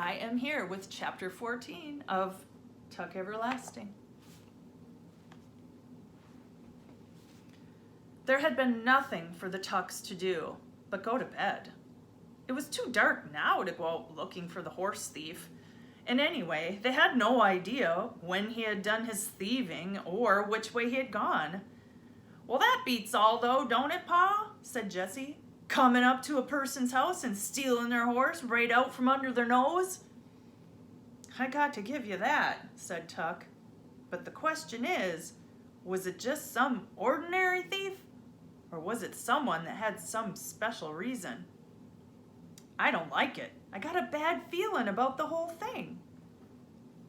I am here with chapter 14 of Tuck Everlasting. There had been nothing for the Tucks to do but go to bed. It was too dark now to go out looking for the horse thief. And anyway, they had no idea when he had done his thieving or which way he had gone. "Well, that beats all though, don't it, Pa?" said Jessie. "Coming up to a person's house and stealing their horse right out from under their nose." "I got to give you that," said Tuck. "But the question is, was it just some ordinary thief? Or was it someone that had some special reason?" "I don't like it. I got a bad feeling about the whole thing."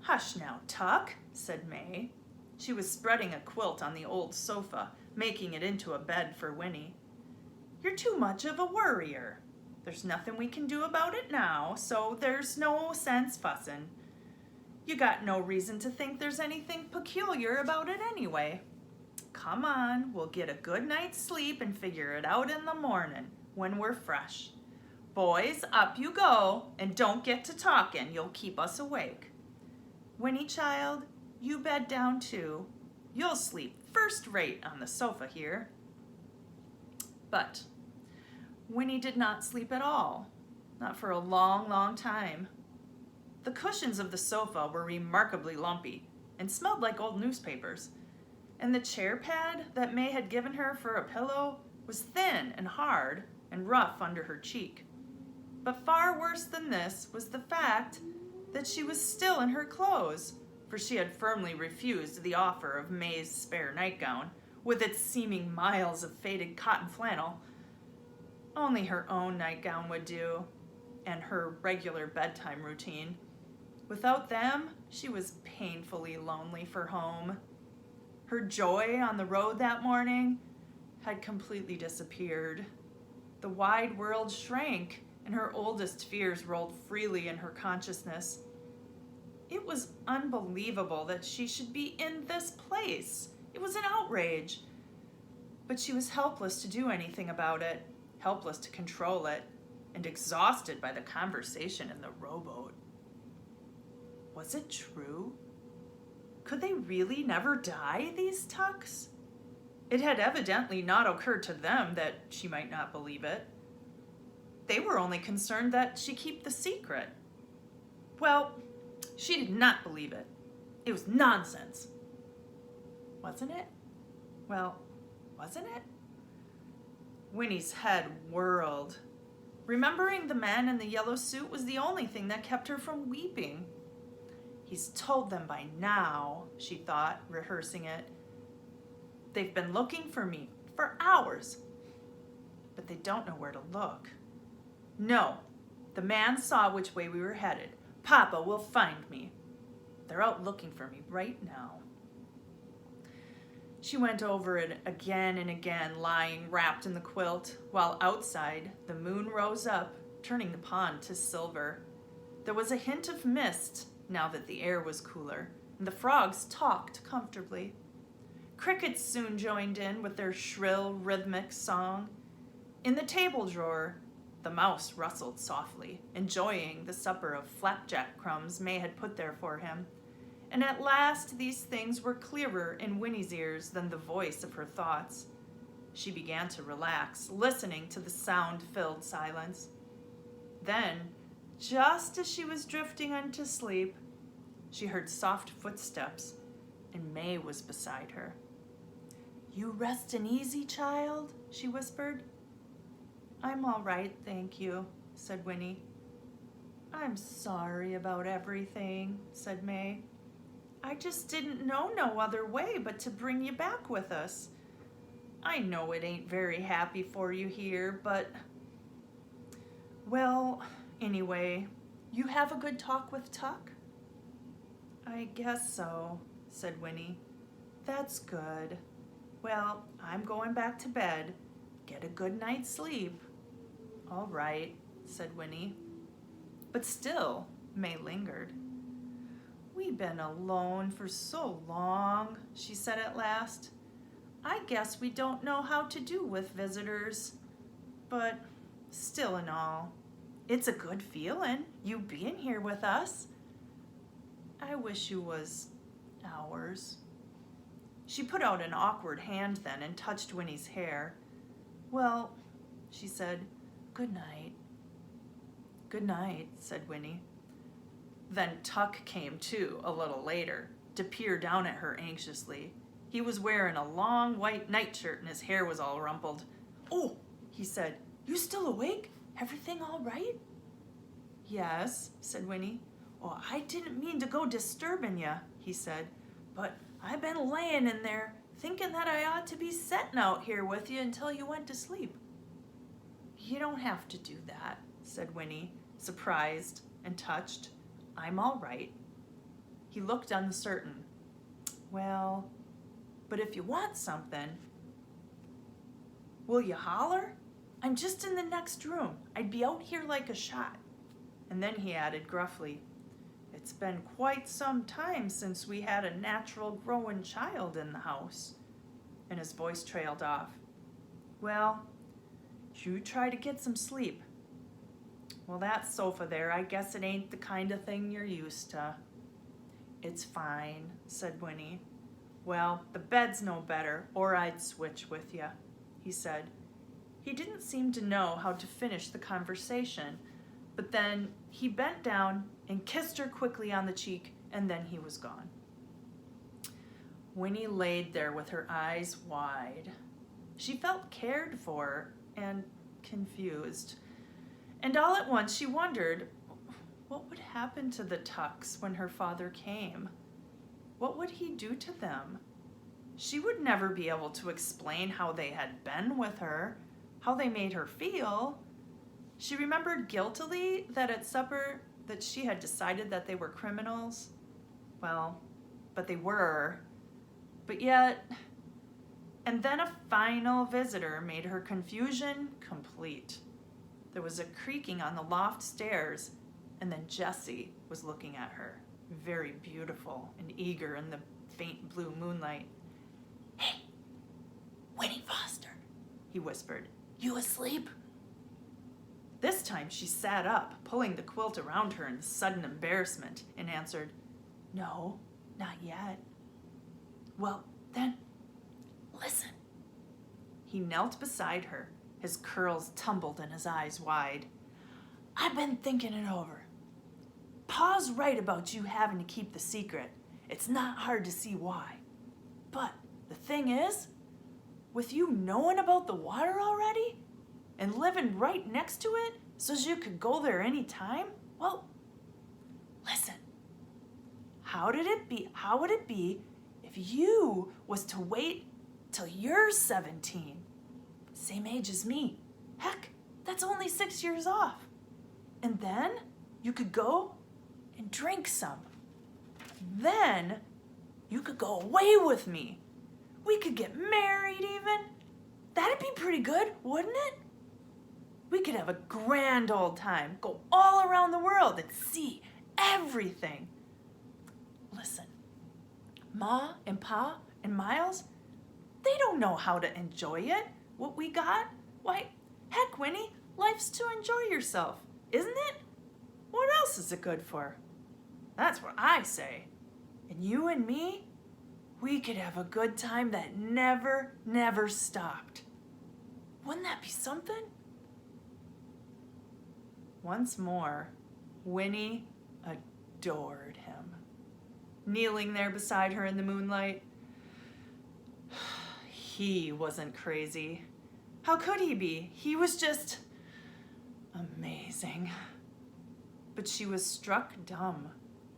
"Hush now, Tuck," said May. She was spreading a quilt on the old sofa, making it into a bed for Winnie. "You're too much of a worrier. There's nothing we can do about it now, so there's no sense fussing. You got no reason to think there's anything peculiar about it anyway. Come on, we'll get a good night's sleep and figure it out in the morning when we're fresh. Boys, up you go, and don't get to talking. You'll keep us awake. Winnie, child, you bed down too. You'll sleep first rate on the sofa here." But Winnie did not sleep at all, not for a long, long time. The cushions of the sofa were remarkably lumpy and smelled like old newspapers, and the chair pad that May had given her for a pillow was thin and hard and rough under her cheek. But far worse than this was the fact that she was still in her clothes, for she had firmly refused the offer of May's spare nightgown, with its seeming miles of faded cotton flannel. Only her own nightgown would do, and her regular bedtime routine. Without them, she was painfully lonely for home. Her joy on the road that morning had completely disappeared. The wide world shrank, and her oldest fears rolled freely in her consciousness. It was unbelievable that she should be in this place. It was an outrage. But she was helpless to do anything about it, helpless to control it, and exhausted by the conversation in the rowboat. Was it true? Could they really never die, these Tucks? It had evidently not occurred to them that she might not believe it. They were only concerned that she keep the secret. Well, she did not believe it. It was nonsense. Wasn't it? Well, wasn't it? Winnie's head whirled. Remembering the man in the yellow suit was the only thing that kept her from weeping. "He's told them by now," she thought, rehearsing it. "They've been looking for me for hours, but they don't know where to look. No, the man saw which way we were headed. Papa will find me. They're out looking for me right now." She went over it again and again, lying wrapped in the quilt, while outside the moon rose up, turning the pond to silver. There was a hint of mist now that the air was cooler, and the frogs talked comfortably. Crickets soon joined in with their shrill, rhythmic song. In the table drawer, the mouse rustled softly, enjoying the supper of flapjack crumbs May had put there for him. And at last these things were clearer in Winnie's ears than the voice of her thoughts. She began to relax, listening to the sound-filled silence. Then, just as she was drifting into sleep, she heard soft footsteps, and May was beside her. "You restin' easy, child?" she whispered. "I'm all right, thank you," said Winnie. "I'm sorry about everything," said May. "I just didn't know no other way but to bring you back with us. I know it ain't very happy for you here, but... Well, anyway, you have a good talk with Tuck?" "I guess so," said Winnie. "That's good. Well, I'm going back to bed. Get a good night's sleep." "All right," said Winnie. But still, May lingered. "We been alone for so long," she said at last. "I guess we don't know how to do with visitors. But still and all, It's a good feeling, you being here with us. I wish you was ours. She put out an awkward hand then and touched Winnie's hair. Well, she said, good night. Good night, said Winnie. Then Tuck came too, a little later, to peer down at her anxiously. He was wearing a long white nightshirt and his hair was all rumpled. Oh, he said, you still awake? Everything all right? Yes, said Winnie. Oh, I didn't mean to go disturbing you, he said, but I've been laying in there thinking that I ought to be setting out here with you until you went to sleep. You don't have to do that, said Winnie, surprised and touched. I'm all right. He looked uncertain. Well, but if you want something, will you holler? I'm just in the next room. I'd be out here like a shot. And then he added gruffly, it's been quite some time since we had a natural growing child in the house. And his voice trailed off. Well, you try to get some sleep. Well, that sofa there, I guess it ain't the kind of thing you're used to. It's fine, said Winnie. Well, the bed's no better, or I'd switch with you, he said. He didn't seem to know how to finish the conversation, but then he bent down and kissed her quickly on the cheek, and then he was gone. Winnie laid there with her eyes wide. She felt cared for and confused. And all at once she wondered, what would happen to the Tucks when her father came? What would he do to them? She would never be able to explain how they had been with her, how they made her feel. She remembered guiltily that at supper that she had decided that they were criminals. Well, but they were. But yet, and then a final visitor made her confusion complete. There was a creaking on the loft stairs, and then Jessie was looking at her, very beautiful and eager in the faint blue moonlight. Hey, Winnie Foster, he whispered. You asleep? This time she sat up, pulling the quilt around her in sudden embarrassment, and answered, No, not yet. Well, then, listen. He knelt beside her, his curls tumbled and his eyes wide. I've been thinking it over. Pa's right about you having to keep the secret. It's not hard to see why. But the thing is, with you knowing about the water already and living right next to it so you could go there any time, well, listen. How would it be if you was to wait till you're 17? Same age as me. Heck, that's only 6 years off. And then you could go and drink some. Then you could go away with me. We could get married even. That'd be pretty good, wouldn't it? We could have a grand old time, go all around the world and see everything. Listen, Ma and Pa and Miles, they don't know how to enjoy it, what we got. Why, heck, Winnie, life's to enjoy yourself, isn't it? What else is it good for? That's what I say. And you and me, we could have a good time that never, never stopped. Wouldn't that be something? Once more, Winnie adored him. Kneeling there beside her in the moonlight, he wasn't crazy. How could he be? He was just amazing. But she was struck dumb.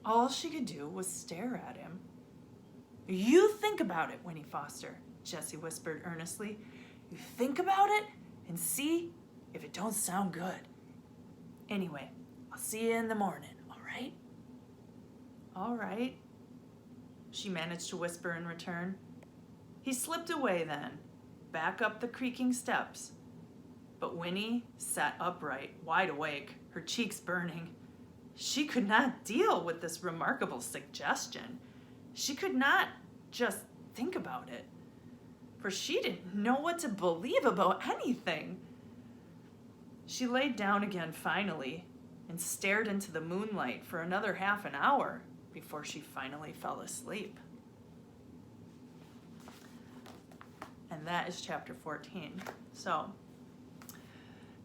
All she could do was stare at him. You think about it, Winnie Foster, Jessie whispered earnestly. You think about it and see if it don't sound good. Anyway, I'll see you in the morning, all right? All right, she managed to whisper in return. He slipped away then, back up the creaking steps. But Winnie sat upright, wide awake, her cheeks burning. She could not deal with this remarkable suggestion. She could not just think about it, for she didn't know what to believe about anything. She laid down again finally and stared into the moonlight for another half an hour before she finally fell asleep. And that is chapter 14. So,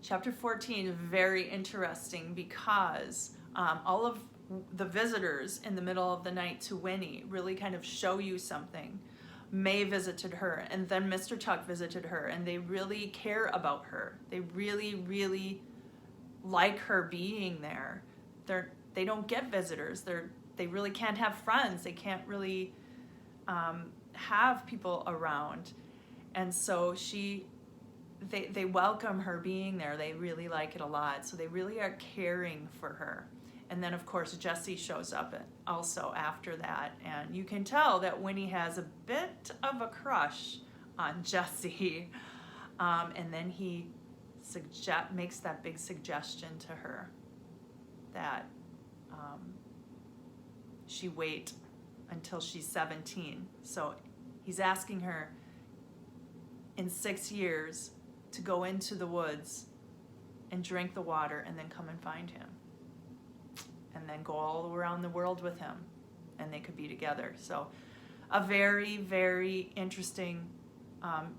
chapter 14 is very interesting because all of the visitors in the middle of the night to Winnie really kind of show you something. May visited her, and then Mr. Tuck visited her, and they really care about her. They really, really like her being there. They don't get visitors. They really can't have friends. They can't really have people around. And so they welcome her being there. They really like it a lot. So they really are caring for her. And then, of course, Jessie shows up also after that. And you can tell that Winnie has a bit of a crush on Jessie. And then he makes that big suggestion to her that she wait until she's 17. So he's asking her in 6 years to go into the woods and drink the water and then come and find him. And then go all around the world with him, and they could be together. So a very, very interesting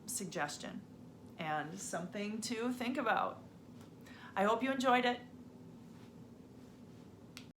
suggestion and something to think about. I hope you enjoyed it.